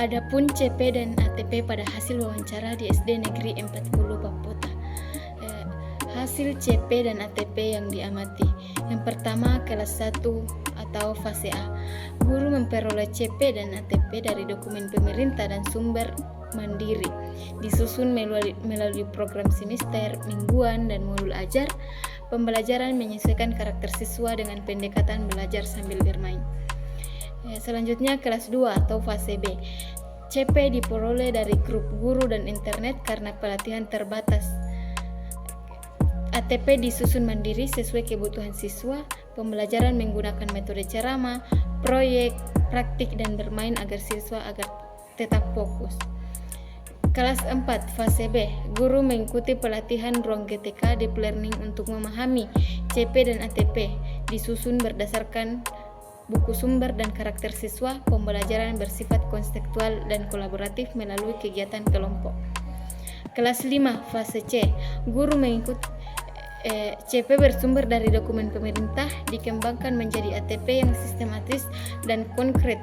Adapun CP dan ATP pada hasil wawancara di SD Negeri 40 Papota. Hasil CP dan ATP yang diamati. Yang pertama, kelas 1 atau fase A. Guru memperoleh CP dan ATP dari dokumen pemerintah dan sumber mandiri, disusun melalui program semester, mingguan, dan modul ajar. Pembelajaran menyesuaikan karakter siswa dengan pendekatan belajar sambil bermain. Selanjutnya kelas 2 atau fase B. CP diperoleh dari grup guru dan internet karena pelatihan terbatas. ATP disusun mandiri sesuai kebutuhan siswa. Pembelajaran menggunakan metode ceramah, proyek, praktik, dan bermain agar siswa tetap fokus. Kelas 4 fase B. Guru mengikuti pelatihan ruang GTK Deep Learning untuk memahami CP dan ATP, disusun berdasarkan buku sumber dan karakter siswa. Pembelajaran bersifat konseptual dan kolaboratif melalui kegiatan kelompok. Kelas 5 fase C. Guru mengikuti CP bersumber dari dokumen pemerintah, dikembangkan menjadi ATP yang sistematis dan konkret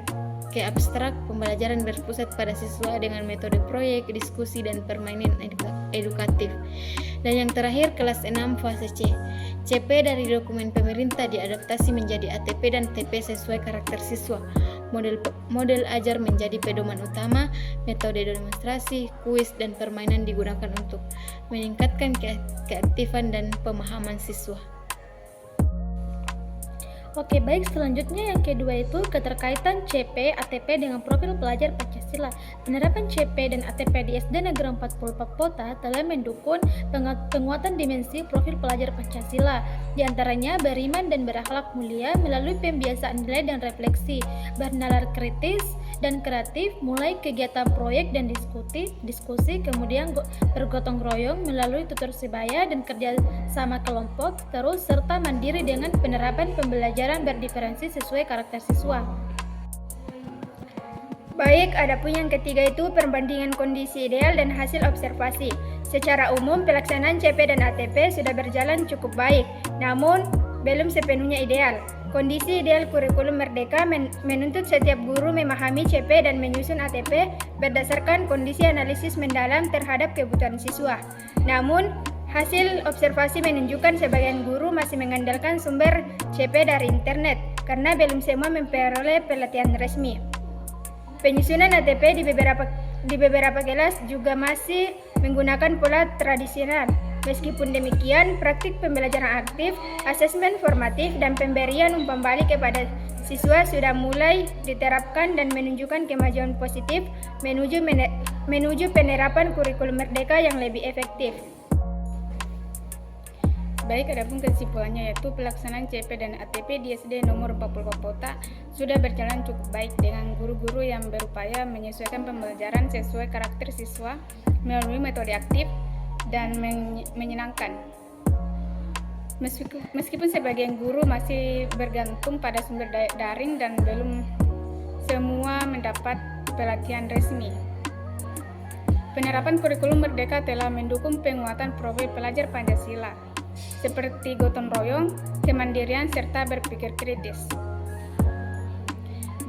ke abstrak. Pembelajaran berpusat pada siswa dengan metode proyek, diskusi, dan permainan edukatif. Dan yang terakhir kelas 6 fase C. CP dari dokumen pemerintah diadaptasi menjadi ATP dan TP sesuai karakter siswa. Model ajar menjadi pedoman utama, metode demonstrasi, kuis, dan permainan digunakan untuk meningkatkan keaktifan dan pemahaman siswa. Oke, baik, selanjutnya yang kedua itu keterkaitan CP, ATP dengan profil pelajar Pancasila. Penerapan CP dan ATP di SD Negeri 40 Papota telah mendukung penguatan dimensi profil pelajar Pancasila, di antaranya beriman dan berakhlak mulia melalui pembiasaan nilai dan refleksi, bernalar kritis dan kreatif, mulai kegiatan proyek dan diskusi, kemudian bergotong royong melalui tutur sebaya dan kerja sama kelompok, terus serta mandiri dengan penerapan pembelajaran berdiferensi sesuai karakter siswa. Baik, adapun yang ketiga itu perbandingan kondisi ideal dan hasil observasi. Secara umum, pelaksanaan CP dan ATP sudah berjalan cukup baik, namun belum sepenuhnya ideal. Kondisi ideal kurikulum Merdeka menuntut setiap guru memahami CP dan menyusun ATP berdasarkan kondisi analisis mendalam terhadap kebutuhan siswa. Namun, hasil observasi menunjukkan sebagian guru masih mengandalkan sumber CP dari internet karena belum semua memperoleh pelatihan resmi. Penyusunan ATP di beberapa kelas juga masih menggunakan pola tradisional. Meskipun demikian, praktik pembelajaran aktif, asesmen formatif, dan pemberian umpan balik kepada siswa sudah mulai diterapkan dan menunjukkan kemajuan positif menuju penerapan kurikulum Merdeka yang lebih efektif. Baik, adapun kesimpulannya yaitu pelaksanaan CP dan ATP di SD nomor 40 Papota sudah berjalan cukup baik dengan guru-guru yang berupaya menyesuaikan pembelajaran sesuai karakter siswa melalui metode aktif dan menyenangkan. Meskipun sebagian guru masih bergantung pada sumber daring dan belum semua mendapat pelatihan resmi. Penerapan kurikulum Merdeka telah mendukung penguatan profil pelajar Pancasila, seperti gotong royong, kemandirian, serta berpikir kritis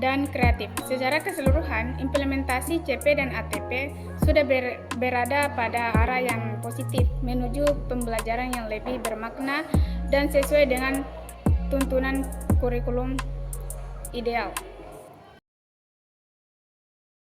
dan kreatif. Secara keseluruhan, implementasi CP dan ATP sudah berada pada arah yang positif menuju pembelajaran yang lebih bermakna dan sesuai dengan tuntunan kurikulum ideal.